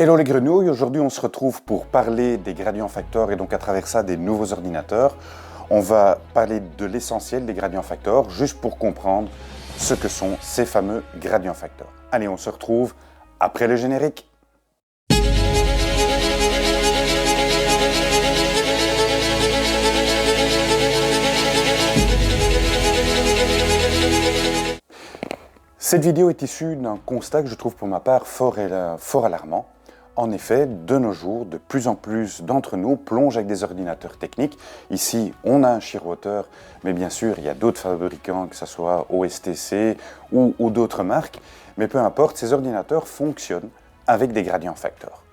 Hello les grenouilles, aujourd'hui on se retrouve pour parler des gradients facteurs et donc à travers ça des nouveaux ordinateurs. On va parler de l'essentiel des gradients facteurs juste pour comprendre ce que sont ces fameux gradients facteurs. Allez, on se retrouve après le générique. Cette vidéo est issue d'un constat que je trouve pour ma part fort alarmant. En effet, de nos jours, de plus en plus d'entre nous plongent avec des ordinateurs techniques. Ici, on a un Shearwater, mais bien sûr, il y a d'autres fabricants, que ce soit OSTC ou d'autres marques. Mais peu importe, ces ordinateurs fonctionnent avec des gradients facteurs.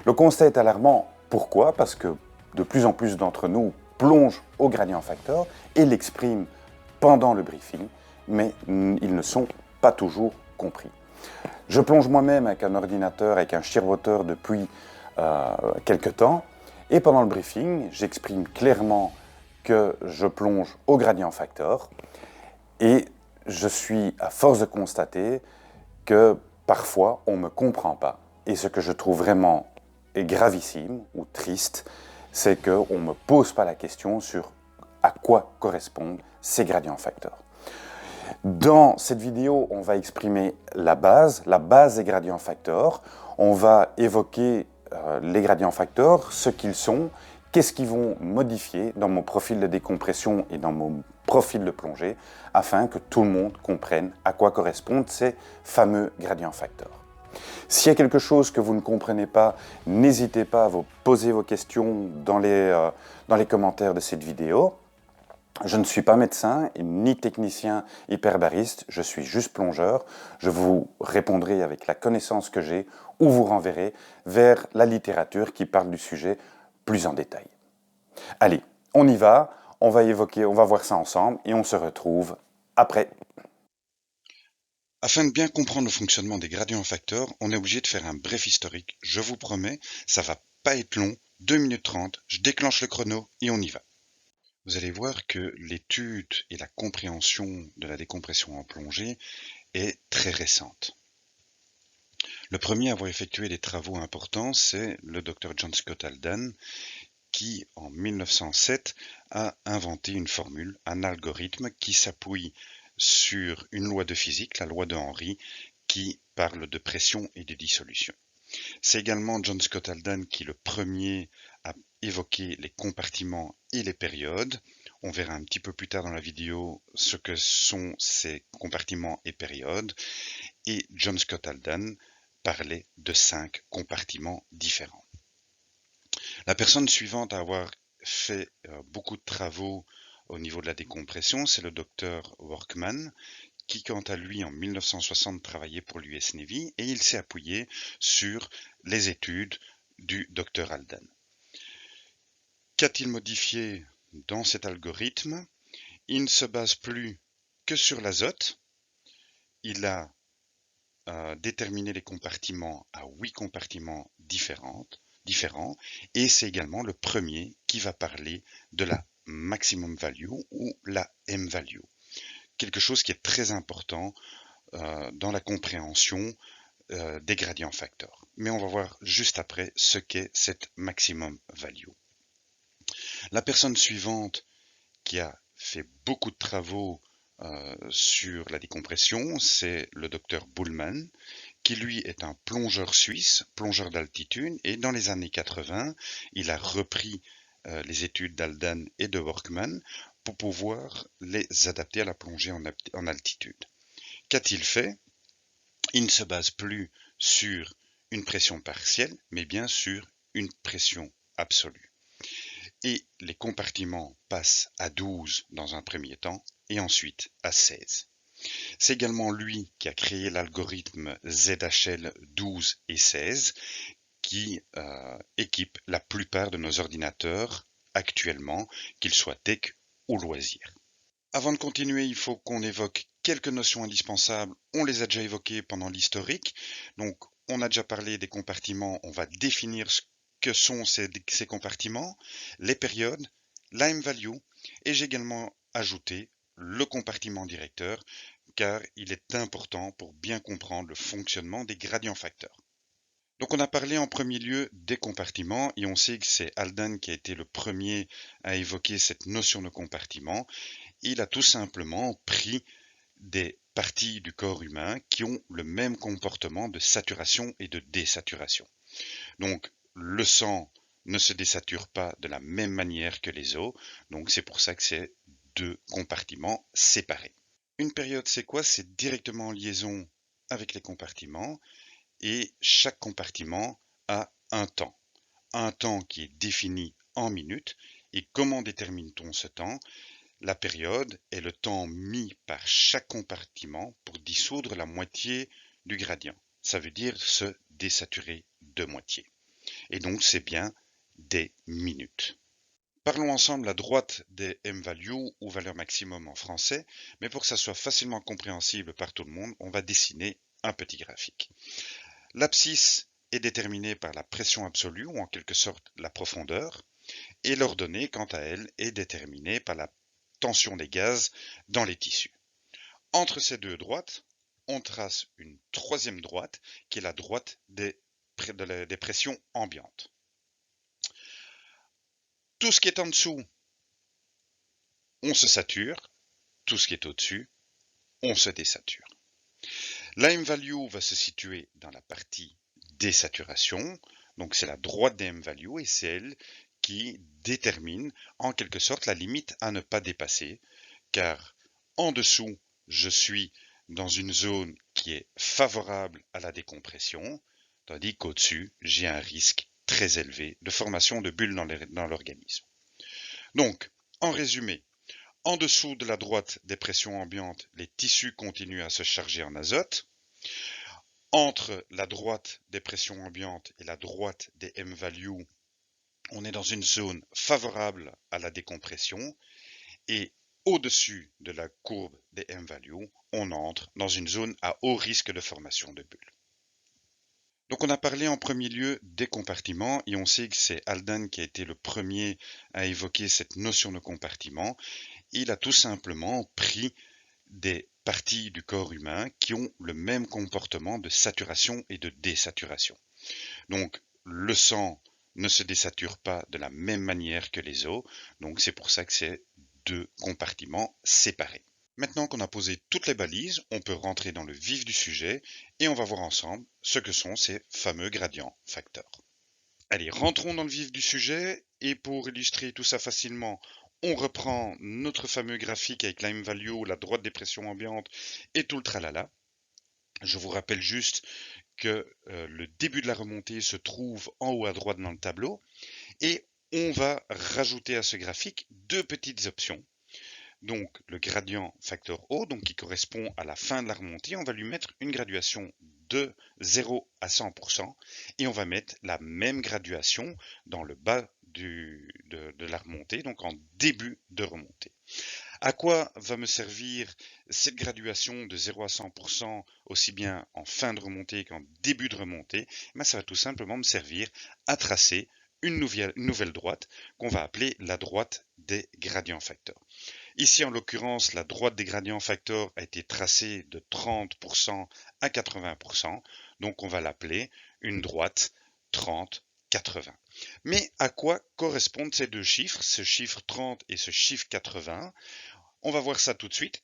Le constat est alarmant. Pourquoi? Parce que de plus en plus d'entre nous plongent au gradient facteur et l'expriment pendant le briefing, mais ils ne sont pas toujours compris. Je plonge moi-même avec un ordinateur, avec un Shearwater depuis quelques temps, et pendant le briefing, j'exprime clairement que je plonge au gradient facteur, et je suis à force de constater que parfois on ne me comprend pas. Et ce que je trouve vraiment gravissime ou triste, c'est qu'on ne me pose pas la question sur à quoi correspondent ces gradients facteurs. Dans cette vidéo, on va exprimer la base des gradients facteurs. On va évoquer les gradients facteurs, ce qu'ils sont, qu'est-ce qu'ils vont modifier dans mon profil de décompression et dans mon profil de plongée, afin que tout le monde comprenne à quoi correspondent ces fameux gradients facteurs. S'il y a quelque chose que vous ne comprenez pas, n'hésitez pas à vous poser vos questions dans les commentaires de cette vidéo. Je ne suis pas médecin ni technicien hyperbariste, je suis juste plongeur. Je vous répondrai avec la connaissance que j'ai ou vous renverrai vers la littérature qui parle du sujet plus en détail. Allez, on y va, on va voir ça ensemble et on se retrouve après. Afin de bien comprendre le fonctionnement des gradients facteurs, on est obligé de faire un bref historique. Je vous promets, ça va pas être long, 2 minutes 30, je déclenche le chrono et on y va. Vous allez voir que l'étude et la compréhension de la décompression en plongée est très récente. Le premier à avoir effectué des travaux importants, c'est le Dr John Scott Aldan, qui en 1907 a inventé une formule, un algorithme qui s'appuie sur une loi de physique, la loi de Henry, qui parle de pression et de dissolution. C'est également John Scott Aldan qui est le premier à évoquer les compartiments et les périodes. On verra un petit peu plus tard dans la vidéo ce que sont ces compartiments et périodes. Et John Scott Aldan parlait de 5 compartiments différents. La personne suivante à avoir fait beaucoup de travaux au niveau de la décompression, c'est le docteur Workman, qui quant à lui en 1960 travaillait pour l'US Navy et il s'est appuyé sur les études du docteur Aldan. Qu'a-t-il modifié dans cet algorithme? Il ne se base plus que sur l'azote. Il a déterminé les compartiments à 8 compartiments différents et c'est également le premier qui va parler de la maximum value ou la M-value. Quelque chose qui est très important dans la compréhension des gradients facteurs. Mais on va voir juste après ce qu'est cette maximum value. La personne suivante qui a fait beaucoup de travaux sur la décompression, c'est le docteur Bullman, qui lui est un plongeur suisse, plongeur d'altitude, et dans les années 80, il a repris les études d'Aldan et de Workman pour pouvoir les adapter à la plongée en altitude. Qu'a-t-il fait? Il ne se base plus sur une pression partielle, mais bien sur une pression absolue. Et les compartiments passent à 12 dans un premier temps, et ensuite à 16. C'est également lui qui a créé l'algorithme ZHL 12 et 16, qui équipe la plupart de nos ordinateurs actuellement, qu'ils soient tech ou loisirs. Avant de continuer, il faut qu'on évoque quelques notions indispensables. On les a déjà évoquées pendant l'historique. Donc, on a déjà parlé des compartiments. On va définir ce que sont ces compartiments, les périodes, la M-value, et j'ai également ajouté le compartiment directeur, car il est important pour bien comprendre le fonctionnement des gradients facteurs. Donc on a parlé en premier lieu des compartiments et on sait que c'est Haldane qui a été le premier à évoquer cette notion de compartiment. Il a tout simplement pris des parties du corps humain qui ont le même comportement de saturation et de désaturation. Donc le sang ne se désature pas de la même manière que les os, donc c'est pour ça que c'est deux compartiments séparés. Une période, c'est quoi? C'est directement en liaison avec les compartiments et chaque compartiment a un temps qui est défini en minutes. Et comment détermine-t-on ce temps? La période est le temps mis par chaque compartiment pour dissoudre la moitié du gradient. Ça veut dire se désaturer de moitié. Et donc c'est bien des minutes. Parlons ensemble à droite des m-values ou valeurs maximum en français, mais pour que ça soit facilement compréhensible par tout le monde, on va dessiner un petit graphique. L'abscisse est déterminée par la pression absolue ou en quelque sorte la profondeur, et l'ordonnée, quant à elle, est déterminée par la tension des gaz dans les tissus. Entre ces deux droites, on trace une troisième droite qui est la droite des pressions ambiantes. Tout ce qui est en dessous, on se sature. Tout ce qui est au-dessus, on se désature. La m-value va se situer dans la partie désaturation. Donc c'est la droite des m-values et c'est elle qui détermine en quelque sorte la limite à ne pas dépasser. Car en dessous, je suis dans une zone qui est favorable à la décompression, tandis qu'au-dessus, j'ai un risque très élevé de formation de bulles dans l'organisme. Donc, en résumé, en dessous de la droite des pressions ambiantes, les tissus continuent à se charger en azote. Entre la droite des pressions ambiantes et la droite des m-values, on est dans une zone favorable à la décompression. Et au-dessus de la courbe des m-values, on entre dans une zone à haut risque de formation de bulles. Donc on a parlé en premier lieu des compartiments et on sait que c'est Haldane qui a été le premier à évoquer cette notion de compartiment. Il a tout simplement pris des parties du corps humain qui ont le même comportement de saturation et de désaturation. Donc le sang ne se désature pas de la même manière que les os, donc c'est pour ça que c'est deux compartiments séparés. Maintenant qu'on a posé toutes les balises, on peut rentrer dans le vif du sujet et on va voir ensemble ce que sont ces fameux gradients facteurs. Allez, rentrons dans le vif du sujet et pour illustrer tout ça facilement, on reprend notre fameux graphique avec la m-value, la droite des pressions ambiantes et tout le tralala. Je vous rappelle juste que le début de la remontée se trouve en haut à droite dans le tableau et on va rajouter à ce graphique deux petites options. Donc le gradient facteur O, donc qui correspond à la fin de la remontée, on va lui mettre une graduation de 0 à 100% et on va mettre la même graduation dans le bas de la remontée, donc en début de remontée. À quoi va me servir cette graduation de 0 à 100% aussi bien en fin de remontée qu'en début de remontée? Ça va tout simplement me servir à tracer une nouvelle droite qu'on va appeler la droite des gradients facteurs. Ici, en l'occurrence, la droite des gradients facteurs a été tracée de 30% à 80%, donc on va l'appeler une droite 30-80. Mais à quoi correspondent ces deux chiffres, ce chiffre 30 et ce chiffre 80? On va voir ça tout de suite.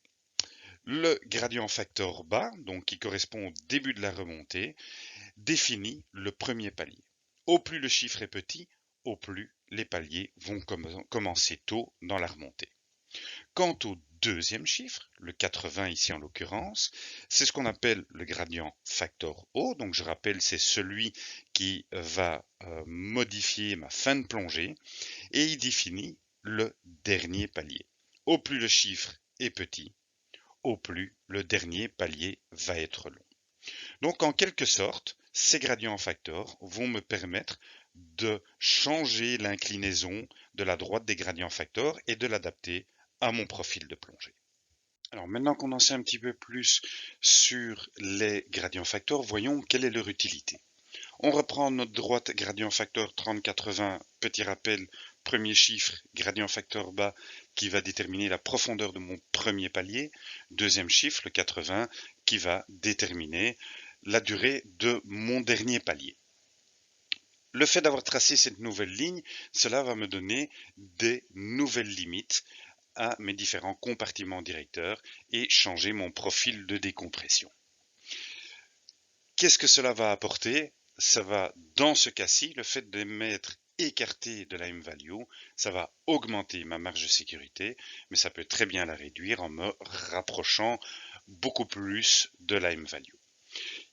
Le gradient facteur bas, donc qui correspond au début de la remontée, définit le premier palier. Au plus le chiffre est petit, au plus les paliers vont commencer tôt dans la remontée. Quant au deuxième chiffre, le 80 ici en l'occurrence, c'est ce qu'on appelle le gradient facteur O. Donc je rappelle, c'est celui qui va modifier ma fin de plongée et il définit le dernier palier. Au plus le chiffre est petit, au plus le dernier palier va être long. Donc en quelque sorte, ces gradients facteurs vont me permettre de changer l'inclinaison de la droite des gradients facteurs et de l'adapter à mon profil de plongée. Alors maintenant qu'on en sait un petit peu plus sur les gradients facteurs, voyons quelle est leur utilité. On reprend notre droite gradient facteur 30-80, petit rappel, premier chiffre, gradient facteur bas qui va déterminer la profondeur de mon premier palier, deuxième chiffre, le 80, qui va déterminer la durée de mon dernier palier. Le fait d'avoir tracé cette nouvelle ligne, cela va me donner des nouvelles limites à mes différents compartiments directeurs et changer mon profil de décompression. Qu'est-ce que cela va apporter? Ça va, dans ce cas-ci, le fait de m'être écarté de la M-value, ça va augmenter ma marge de sécurité, mais ça peut très bien la réduire en me rapprochant beaucoup plus de la M-value.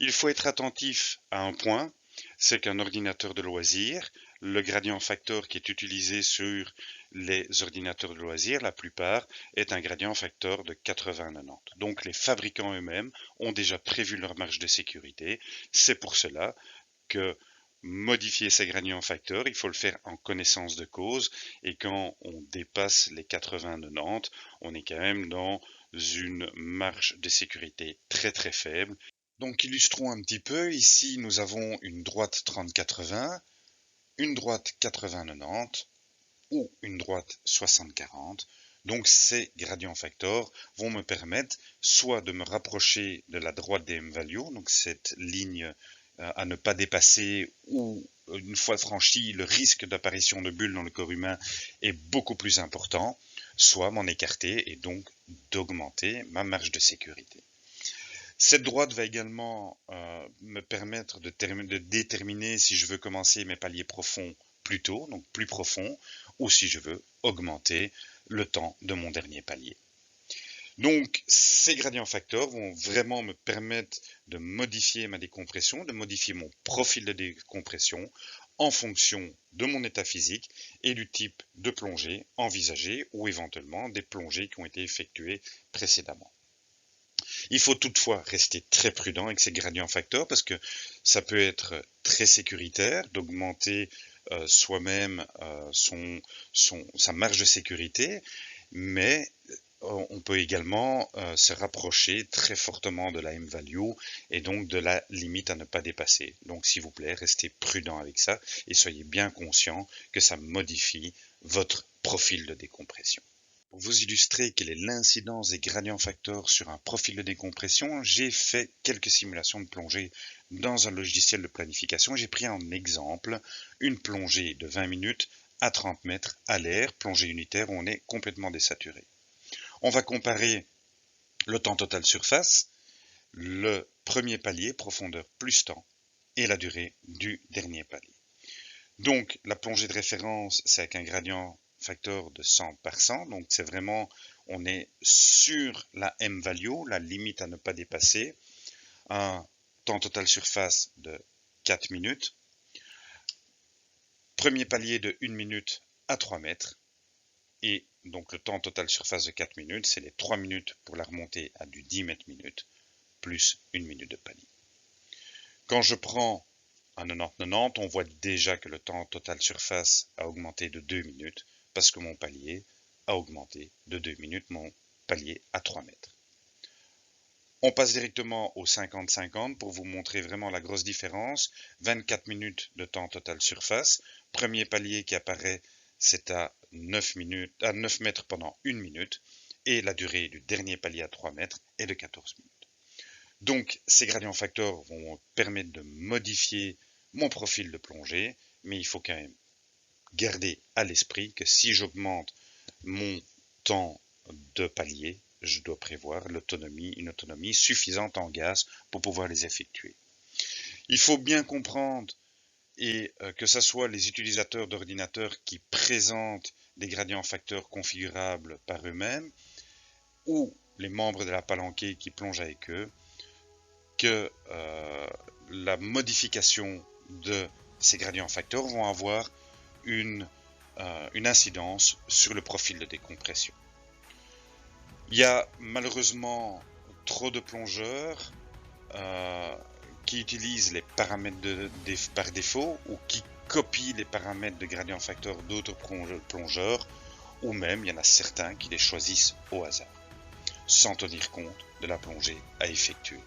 Il faut être attentif à un point, c'est qu'un ordinateur de loisirs, le gradient factor qui est utilisé sur les ordinateurs de loisirs, la plupart, est un gradient factor de 80-90. Donc les fabricants eux-mêmes ont déjà prévu leur marge de sécurité. C'est pour cela que modifier ces gradients facteurs, il faut le faire en connaissance de cause, et quand on dépasse les 80-90, on est quand même dans une marge de sécurité très très faible. Donc illustrons un petit peu, ici nous avons une droite 30-80, une droite 80-90 ou une droite 60-40. Donc ces gradients factors vont me permettre soit de me rapprocher de la droite des M-value, donc cette ligne à ne pas dépasser, ou une fois franchi, le risque d'apparition de bulles dans le corps humain est beaucoup plus important, soit m'en écarter et donc d'augmenter ma marge de sécurité. Cette droite va également me permettre de déterminer si je veux commencer mes paliers profonds plus tôt, donc plus profond, ou si je veux augmenter le temps de mon dernier palier. Donc ces gradients facteurs vont vraiment me permettre de modifier ma décompression, de modifier mon profil de décompression en fonction de mon état physique et du type de plongée envisagée ou éventuellement des plongées qui ont été effectuées précédemment. Il faut toutefois rester très prudent avec ces gradients facteurs parce que ça peut être très sécuritaire d'augmenter soi-même sa marge de sécurité, mais on peut également se rapprocher très fortement de la M-value et donc de la limite à ne pas dépasser. Donc s'il vous plaît, restez prudent avec ça et soyez bien conscient que ça modifie votre profil de décompression. Pour vous illustrer quelle est l'incidence des gradients facteurs sur un profil de décompression, j'ai fait quelques simulations de plongée dans un logiciel de planification. J'ai pris en exemple une plongée de 20 minutes à 30 mètres à l'air, plongée unitaire où on est complètement désaturé. On va comparer le temps total surface, le premier palier, profondeur plus temps, et la durée du dernier palier. Donc la plongée de référence, c'est avec un gradient facteur de 100 par 100, donc c'est vraiment, on est sur la M-value, la limite à ne pas dépasser, un temps total surface de 4 minutes, premier palier de 1 minute à 3 mètres, et donc le temps total surface de 4 minutes, c'est les 3 minutes pour la remontée à du 10 mètres minute, plus 1 minute de palier. Quand je prends un 90-90, on voit déjà que le temps total surface a augmenté de 2 minutes, parce que mon palier a augmenté de 2 minutes, mon palier à 3 mètres. On passe directement au 50-50 pour vous montrer vraiment la grosse différence. 24 minutes de temps total surface. Premier palier qui apparaît, c'est à 9 mètres pendant 1 minute. Et la durée du dernier palier à 3 mètres est de 14 minutes. Donc ces gradients facteurs vont permettre de modifier mon profil de plongée, mais il faut quand même garder à l'esprit que si j'augmente mon temps de palier, je dois prévoir une autonomie suffisante en gaz pour pouvoir les effectuer. Il faut bien comprendre et que ce soit les utilisateurs d'ordinateurs qui présentent des gradients facteurs configurables par eux-mêmes ou les membres de la palanquée qui plongent avec eux, que la modification de ces gradients facteurs vont avoir une incidence sur le profil de décompression. Il y a malheureusement trop de plongeurs qui utilisent les paramètres par défaut ou qui copient les paramètres de gradient facteur d'autres plongeurs, ou même il y en a certains qui les choisissent au hasard, sans tenir compte de la plongée à effectuer.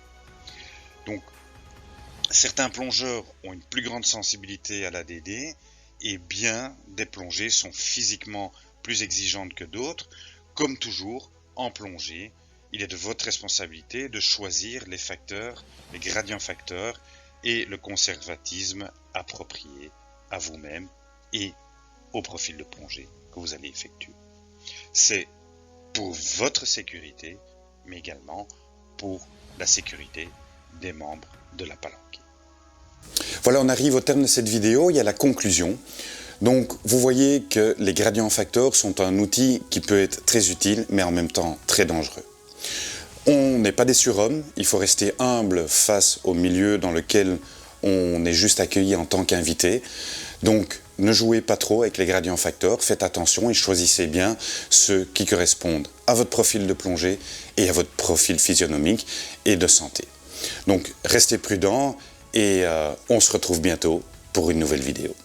Donc, certains plongeurs ont une plus grande sensibilité à l'ADD, et bien des plongées sont physiquement plus exigeantes que d'autres. Comme toujours, en plongée, il est de votre responsabilité de choisir les facteurs, les gradients facteurs et le conservatisme approprié à vous-même et au profil de plongée que vous allez effectuer. C'est pour votre sécurité, mais également pour la sécurité des membres de la palanquée. Voilà, on arrive au terme de cette vidéo, il y a la conclusion. Donc, vous voyez que les gradients facteurs sont un outil qui peut être très utile, mais en même temps très dangereux. On n'est pas des surhommes, il faut rester humble face au milieu dans lequel on est juste accueilli en tant qu'invité. Donc, ne jouez pas trop avec les gradients facteurs, faites attention et choisissez bien ceux qui correspondent à votre profil de plongée et à votre profil physionomique et de santé. Donc, restez prudents et on se retrouve bientôt pour une nouvelle vidéo.